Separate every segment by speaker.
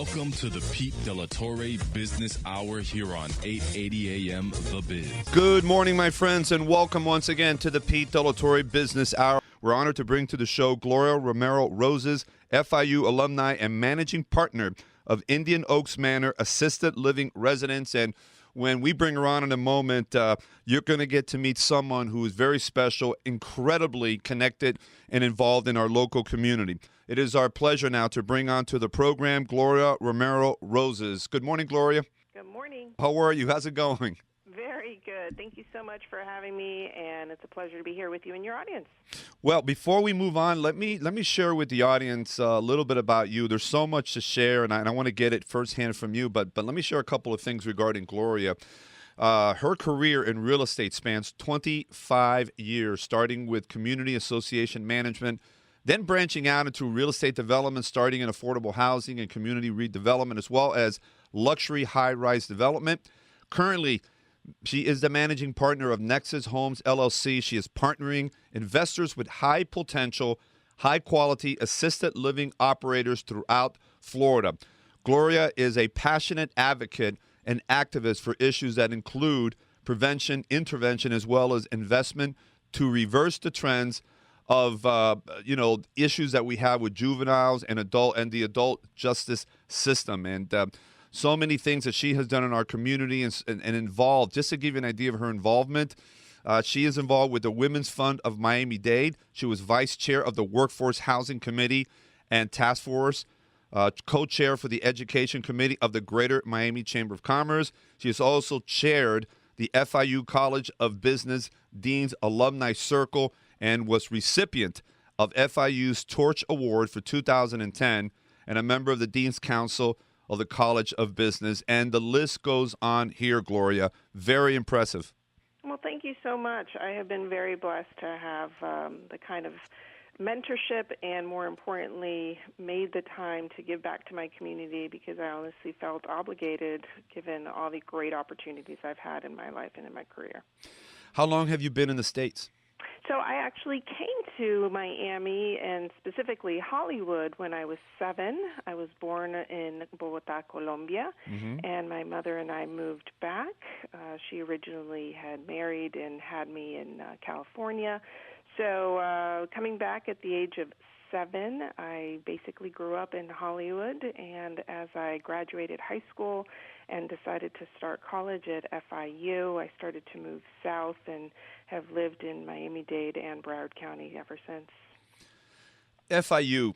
Speaker 1: Welcome to the Pete De La Torre Business Hour here on 880 AM The Biz.
Speaker 2: Good morning, my friends, and welcome once again to the Pete De La Torre Business Hour. We're honored to bring to the show Gloria Romero Roses, FIU alumni and managing partner of Indian Oaks Manor Assisted Living Residence. And when we bring her on in a moment, you're going to get to meet someone who is very special, incredibly connected and involved in our local community. It is our pleasure now to bring on to the program Gloria Romero Roses. Good morning, Gloria.
Speaker 3: Good morning.
Speaker 2: How are you? How's it going?
Speaker 3: Very good. Thank you so much for having me, and it's a pleasure to be here with you and your audience.
Speaker 2: Well, before we move on, let me share with the audience a little bit about you. There's so much to share, and I want to get it firsthand from you, but let me share a couple of things regarding Gloria. Her career in real estate spans 25 years, starting with community association management, then branching out into real estate development, starting in affordable housing and community redevelopment, as well as luxury high-rise development. Currently, she is the managing partner of Nexus Homes, LLC. She is partnering investors with high potential, high-quality assisted living operators throughout Florida. Gloria is a passionate advocate and activist for issues that include prevention, intervention, as well as investment to reverse the trends of issues that we have with juveniles and the adult justice system. And so many things that she has done in our community and involved. Just to give you an idea of her involvement, she is involved with the Women's Fund of Miami-Dade. She was vice chair of the Workforce Housing Committee and Task Force, co-chair for the Education Committee of the Greater Miami Chamber of Commerce. She has also chaired the FIU College of Business Dean's Alumni Circle and was recipient of FIU's Torch Award for 2010 and a member of the Dean's Council of the College of Business. And the list goes on here, Gloria. Very impressive.
Speaker 3: Well, thank you so much. I have been very blessed to have the kind of mentorship and, more importantly, made the time to give back to my community because I honestly felt obligated given all the great opportunities I've had in my life and in my career.
Speaker 2: How long have you been in the States?
Speaker 3: So I actually came to Miami and specifically Hollywood when I was 7. I was born in Bogotá, Colombia, and my mother and I moved back. She originally had married and had me in California. So coming back at the age of 7, I basically grew up in Hollywood, and as I graduated high school and decided to start college at FIU, I started to move south and have lived in Miami-Dade and Broward County ever since.
Speaker 2: FIU,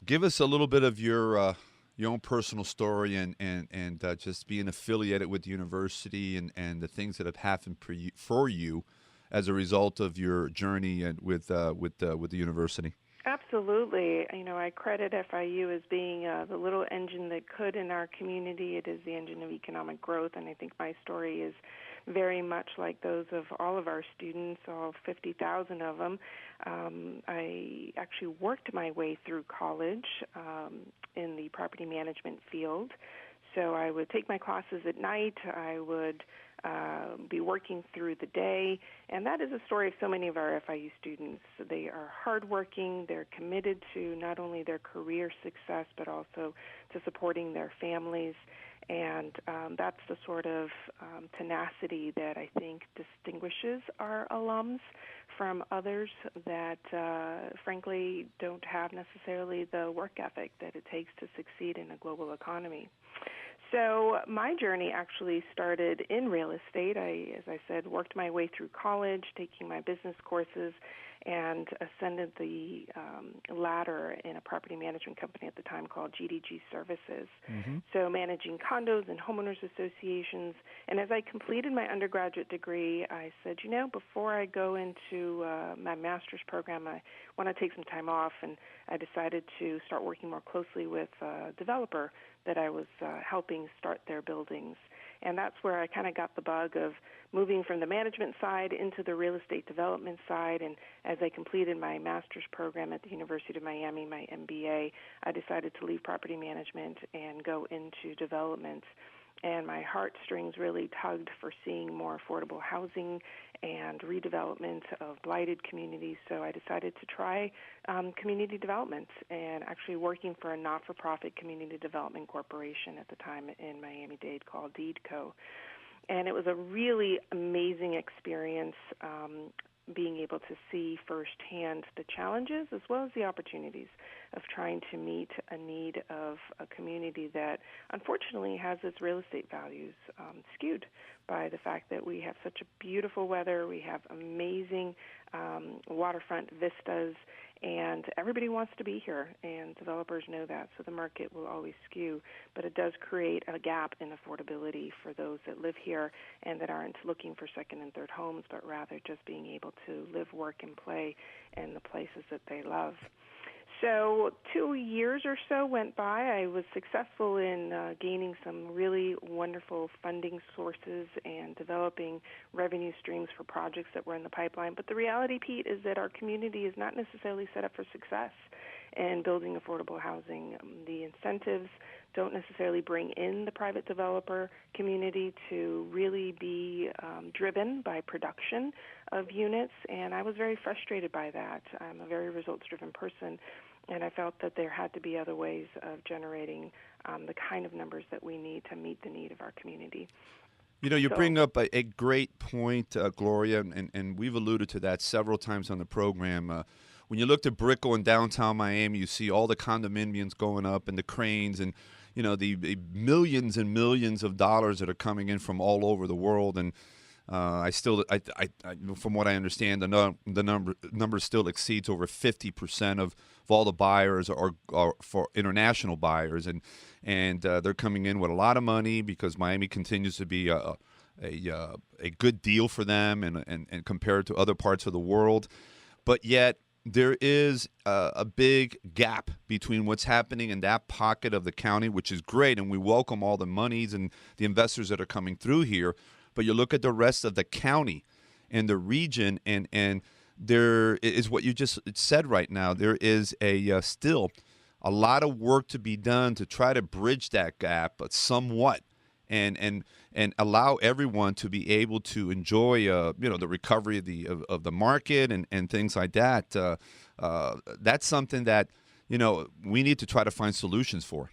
Speaker 2: give us a little bit of your own personal story and just being affiliated with the university and the things that have happened for you as a result of your journey and with the university.
Speaker 3: Absolutely. I credit FIU as being the little engine that could in our community. It is the engine of economic growth, and I think my story is very much like those of all of our students, all 50,000 of them. I actually worked my way through college in the property management field. So I would take my classes at night. I would be working through the day, and that is a story of so many of our FIU students. They are hardworking. They're committed to not only their career success, but also to supporting their families, and that's the sort of tenacity that I think distinguishes our alums from others that, frankly, don't have necessarily the work ethic that it takes to succeed in a global economy. So my journey actually started in real estate. I, as I said, worked my way through college, taking my business courses, and ascended the ladder in a property management company at the time called GDG Services. So managing condos and homeowners associations. And as I completed my undergraduate degree, I said, before I go into my master's program, I want to take some time off, and I decided to start working more closely with a developer that I was helping start their buildings. And that's where I kind of got the bug of moving from the management side into the real estate development side. And as I completed my master's program at the University of Miami, my MBA, I decided to leave property management and go into development. and my heartstrings really tugged for seeing more affordable housing and redevelopment of blighted communities. So I decided to try community development and actually working for a not-for-profit community development corporation at the time in Miami-Dade called DeedCo. And it was a really amazing experience being able to see firsthand the challenges as well as the opportunities of trying to meet a need of a community that unfortunately has its real estate values skewed by the fact that we have such a beautiful weather, we have amazing waterfront vistas, and everybody wants to be here, and developers know that, so the market will always skew. But it does create a gap in affordability for those that live here and that aren't looking for second and third homes, but rather just being able to live, work, and play in the places that they love. So 2 years or so went by. I was successful in gaining some really wonderful funding sources and developing revenue streams for projects that were in the pipeline. But the reality, Pete, is that our community is not necessarily set up for success in building affordable housing. The incentives don't necessarily bring in the private developer community to really be driven by production of units, and I was very frustrated by that. I'm a very results-driven person, and I felt that there had to be other ways of generating the kind of numbers that we need to meet the need of our community.
Speaker 2: You know, you bring up a great point, Gloria, and we've alluded to that several times on the program. When you look to Brickell in downtown Miami, you see all the condominiums going up and the cranes and, you know, the millions and millions of dollars that are coming in from all over the world. And from what I understand, the number still exceeds over 50% of all the buyers are for international buyers, and they're coming in with a lot of money because Miami continues to be a good deal for them and compared to other parts of the world, but yet there is a big gap between what's happening in that pocket of the county, which is great, and we welcome all the monies and the investors that are coming through here. But you look at the rest of the county and the region, and there is what you just said right now. There is still a lot of work to be done to try to bridge that gap, but somewhat, and allow everyone to be able to enjoy the recovery of the market and things like that. That's something that we need to try to find solutions for.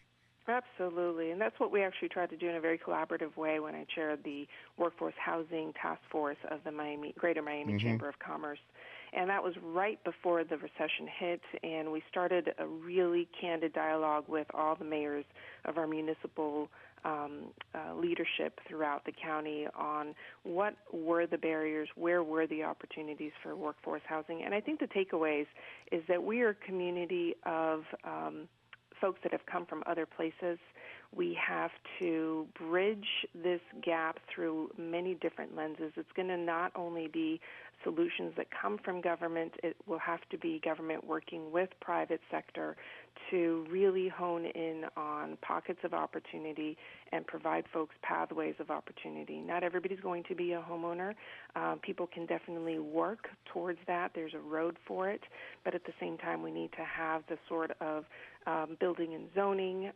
Speaker 3: Absolutely, and that's what we actually tried to do in a very collaborative way when I chaired the Workforce Housing Task Force of the Greater Miami Chamber of Commerce. And that was right before the recession hit, and we started a really candid dialogue with all the mayors of our municipal leadership throughout the county on what were the barriers, where were the opportunities for workforce housing. And I think the takeaways is that we are a community of folks that have come from other places. We have to bridge this gap through many different lenses. It's going to not only be solutions that come from government, it will have to be government working with private sector to really hone in on pockets of opportunity and provide folks pathways of opportunity. Not everybody's going to be a homeowner. People can definitely work towards that. There's a road for it. But at the same time, we need to have the sort of building and zoning,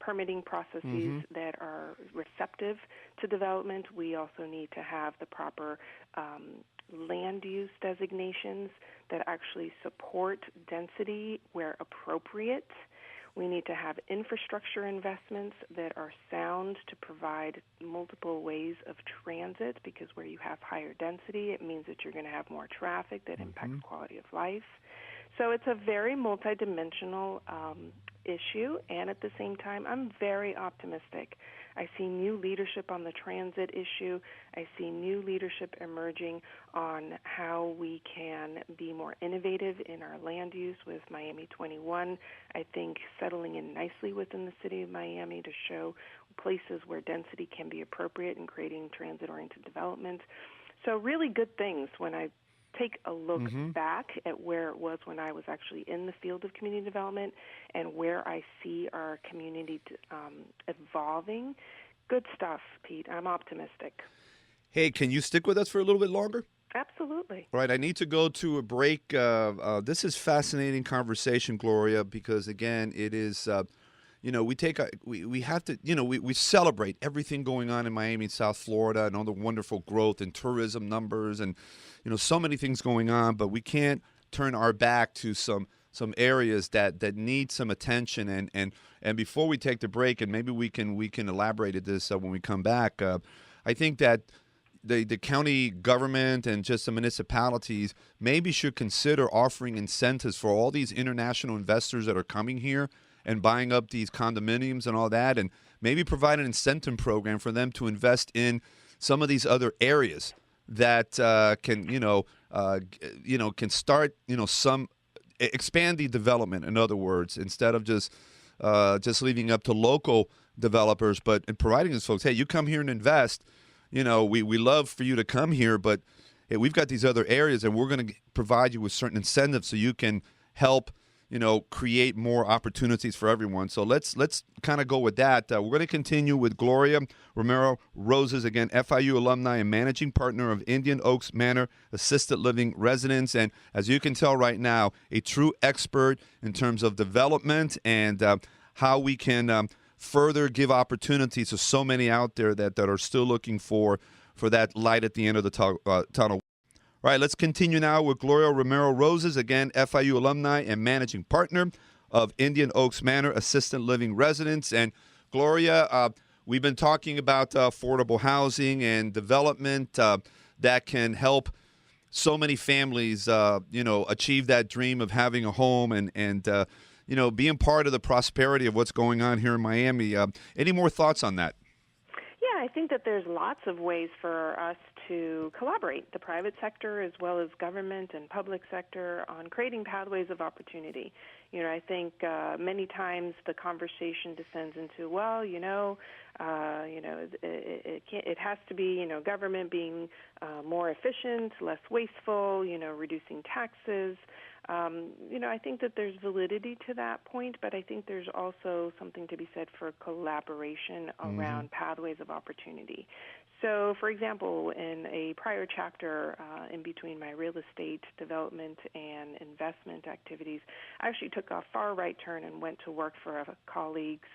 Speaker 3: permitting processes that are receptive to development. We also need to have the proper land use designations that actually support density where appropriate. We need to have infrastructure investments that are sound to provide multiple ways of transit, because where you have higher density, it means that you're going to have more traffic that impacts quality of life. So it's a very multidimensional issue, and at the same time, I'm very optimistic. I see new leadership on the transit issue. I see new leadership emerging on how we can be more innovative in our land use with Miami 21. I think settling in nicely within the city of Miami to show places where density can be appropriate and creating transit-oriented development. So really good things when I take a look back at where it was when I was actually in the field of community development and where I see our community evolving. Good stuff, Pete. I'm optimistic.
Speaker 2: Hey, can you stick with us for a little bit longer?
Speaker 3: Absolutely.
Speaker 2: All right, I need to go to a break. This is fascinating conversation, Gloria, because, again, it is we have to, we celebrate everything going on in Miami and South Florida and all the wonderful growth and tourism numbers and, so many things going on, but we can't turn our back to some areas that need some attention. And before we take the break, and maybe we can elaborate at this when we come back, I think that the county government and just the municipalities maybe should consider offering incentives for all these international investors that are coming here and buying up these condominiums and all that, and maybe provide an incentive program for them to invest in some of these other areas that can start, expand the development. In other words, instead of just leaving up to local developers, but providing these folks, hey, you come here and invest. We love for you to come here, but hey, we've got these other areas, and we're going to provide you with certain incentives so you can help, create more opportunities for everyone. So let's kind of go with that. We're going to continue with Gloria Romero Roses, again, FIU alumni and managing partner of Indian Oaks Manor Assisted Living Residence. And as you can tell right now, a true expert in terms of development and how we can further give opportunities to so many out there that are still looking for that light at the end of the tunnel. All right, let's continue now with Gloria Romero Roses, again, FIU alumni and managing partner of Indian Oaks Manor Assisted Living Residence. And Gloria, we've been talking about affordable housing and development that can help so many families, achieve that dream of having a home and being part of the prosperity of what's going on here in Miami. Any more thoughts on that?
Speaker 3: Yeah, I think that there's lots of ways for us to collaborate, the private sector as well as government and public sector, on creating pathways of opportunity. I think many times the conversation descends into, it has to be, government being more efficient, less wasteful, reducing taxes. I think that there's validity to that point, but I think there's also something to be said for collaboration around pathways of opportunity. So, for example, in a prior chapter in between my real estate development and investment activities, I actually took a far right turn and went to work for a colleague's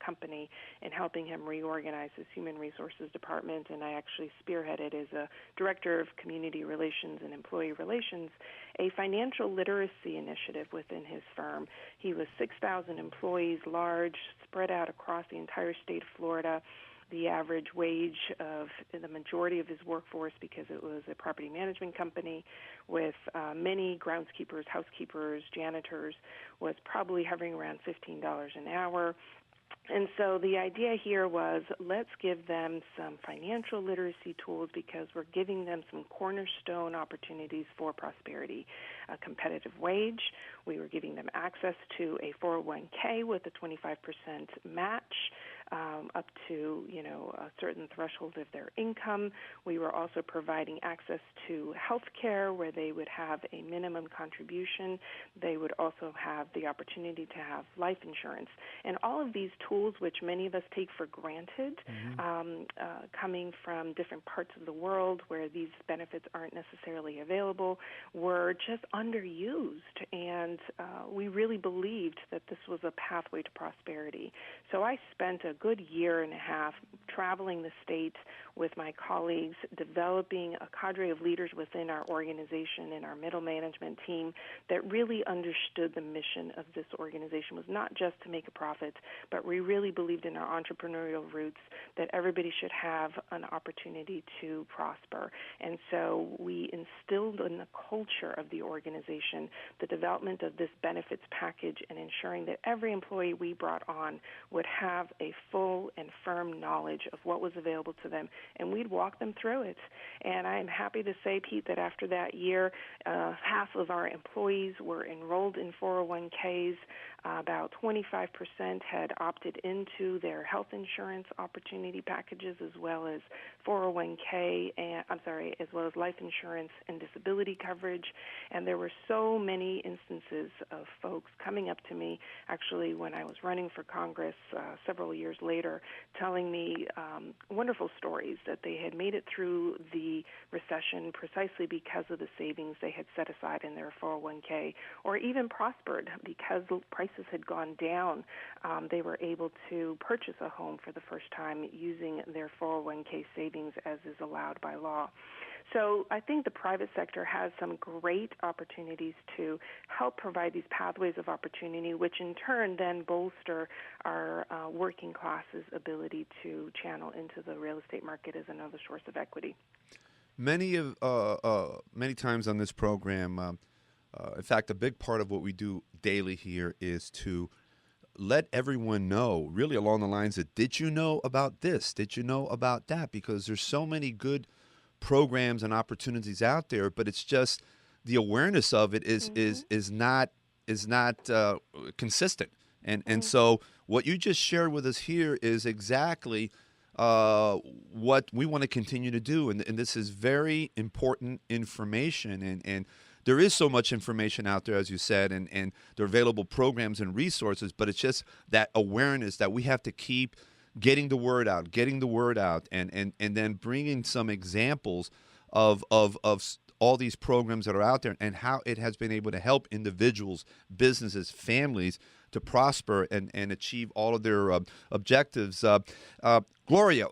Speaker 3: company in helping him reorganize his human resources department, and I actually spearheaded as a director of community relations and employee relations a financial literacy initiative within his firm. He was 6,000 employees large, spread out across the entire state of Florida. The average wage of the majority of his workforce, because it was a property management company with many groundskeepers, housekeepers, janitors, was probably hovering around $15 an hour. And so the idea here was, let's give them some financial literacy tools because we're giving them some cornerstone opportunities for prosperity. A competitive wage. We were giving them access to a 401k with a 25% match up to, a certain threshold of their income. We were also providing access to health care where they would have a minimum contribution. They would also have the opportunity to have life insurance. And all of these tools, which many of us take for granted, coming from different parts of the world where these benefits aren't necessarily available, were just underused. And we really believed that this was a pathway to prosperity. So I spent a good year and a half traveling the state with my colleagues, developing a cadre of leaders within our organization and our middle management team that really understood the mission of this organization was not just to make a profit, but we really believed in our entrepreneurial roots that everybody should have an opportunity to prosper. And so we instilled in the culture of the organization the development of this benefits package and ensuring that every employee we brought on would have a full and firm knowledge of what was available to them, and we'd walk them through it. And I am happy to say, Pete, that after that year, half of our employees were enrolled in 401ks. About 25% had opted into their health insurance opportunity packages, as well as 401k, as well as life insurance and disability coverage. And there were so many instances of folks coming up to me, actually, when I was running for Congress several years later telling me wonderful stories that they had made it through the recession precisely because of the savings they had set aside in their 401k, or even prospered because prices had gone down. They were able to purchase a home for the first time using their 401k savings as is allowed by law. So I think the private sector has some great opportunities to help provide these pathways of opportunity, which in turn then bolster our working class's ability to channel into the real estate market as another source of equity.
Speaker 2: Many times on this program, in fact, a big part of what we do daily here is to let everyone know, really along the lines of, did you know about this? Did you know about that? Because there's so many good programs and opportunities out there, but it's just the awareness of it is not consistent. And so what you just shared with us here is exactly what we want to continue to do, and this is very important information, and there is so much information out there, as you said, and there are available programs and resources, but it's just that awareness that we have to keep getting the word out, and then bringing some examples of all these programs that are out there and how it has been able to help individuals, businesses, families to prosper and achieve all of their objectives. Gloria,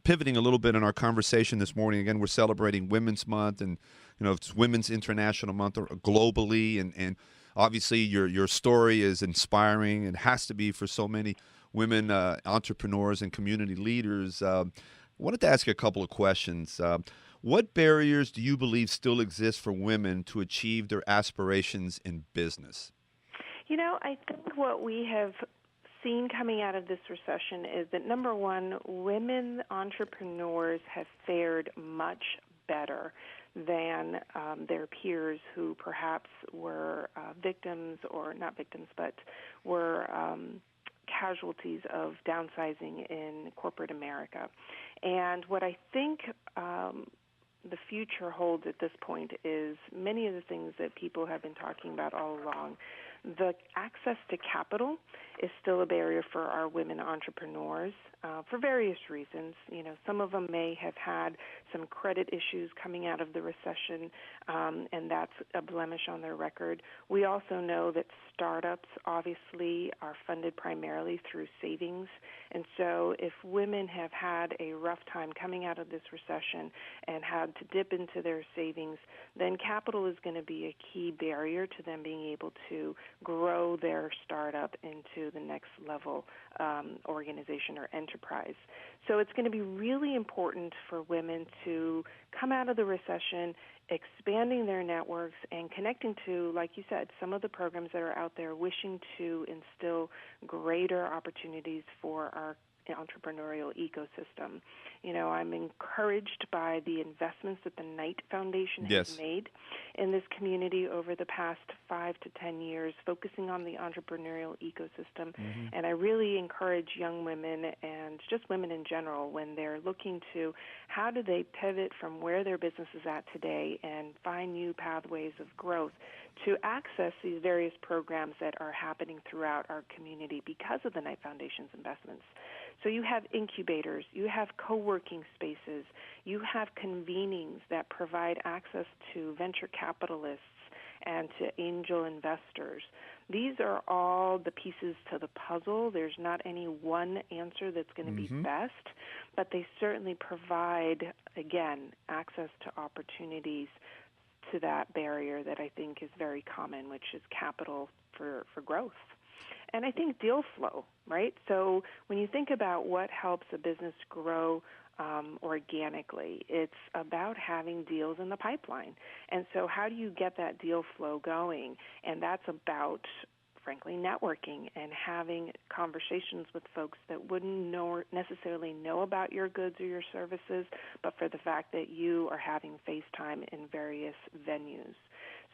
Speaker 2: pivoting a little bit in our conversation this morning, again, we're celebrating Women's Month, and it's Women's International Month globally, and obviously your story is inspiring and has to be for so many women entrepreneurs and community leaders. I wanted to ask you a couple of questions. What barriers do you believe still exist for women to achieve their aspirations in business?
Speaker 3: I think what we have seen coming out of this recession is that, number one, women entrepreneurs have fared much better than their peers who perhaps were victims, or not victims, but were casualties of downsizing in corporate America. And what I think the future holds at this point is many of the things that people have been talking about all along. The access to capital is still a barrier for our women entrepreneurs for various reasons. Some of them may have had some credit issues coming out of the recession, and that's a blemish on their record. We also know that startups obviously are funded primarily through savings, and so if women have had a rough time coming out of this recession and had to dip into their savings, then capital is going to be a key barrier to them being able to grow their startup into the next level organization or enterprise. So it's going to be really important for women to come out of the recession expanding their networks and connecting to, like you said, some of the programs that are out there wishing to instill greater opportunities for our entrepreneurial ecosystem. I'm encouraged by the investments that the Knight Foundation has made in this community over the past 5 to 10 years, focusing on the entrepreneurial ecosystem. And I really encourage young women and just women in general, when they're looking to how do they pivot from where their business is at today and find new pathways of growth, to access these various programs that are happening throughout our community because of the Knight Foundation's investments. So you have incubators, you have co-working spaces, you have convenings that provide access to venture capitalists and to angel investors. These are all the pieces to the puzzle. There's not any one answer that's going to be best, but they certainly provide, again, access to opportunities to that barrier that I think is very common, which is capital for growth. And I think deal flow, right? So when you think about what helps a business grow organically, it's about having deals in the pipeline. And so how do you get that deal flow going? And that's about, frankly, networking and having conversations with folks that wouldn't necessarily know about your goods or your services, but for the fact that you are having FaceTime in various venues.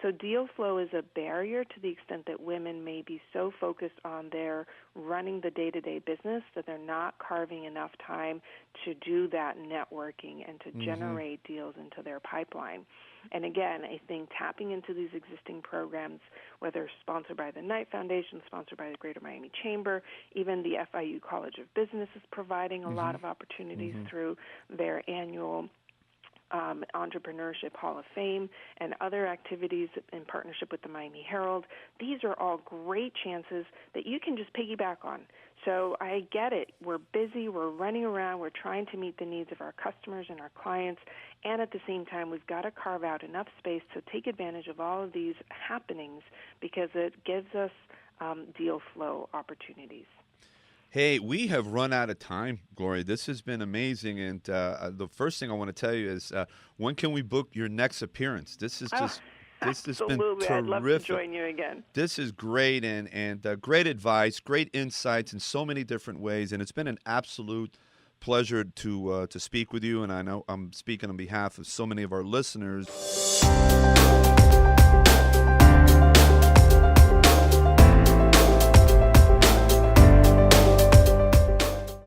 Speaker 3: So deal flow is a barrier to the extent that women may be so focused on their running the day-to-day business that they're not carving enough time to do that networking and to generate deals into their pipeline. And again, I think tapping into these existing programs, whether sponsored by the Knight Foundation, sponsored by the Greater Miami Chamber, even the FIU College of Business is providing a lot of opportunities through their annual Entrepreneurship Hall of Fame and other activities in partnership with the Miami Herald. These are all great chances that you can just piggyback on. So I get it. We're busy. We're running around. We're trying to meet the needs of our customers and our clients. And at the same time, we've got to carve out enough space to take advantage of all of these happenings because it gives us deal flow opportunities.
Speaker 2: Hey, we have run out of time, Gloria. This has been amazing, and the first thing I want to tell you is when can we book your next appearance? This is just this has been terrific.
Speaker 3: I'd love to join you again.
Speaker 2: This is great, and great advice, great insights in so many different ways, and it's been an absolute pleasure to speak with you. And I know I'm speaking on behalf of so many of our listeners.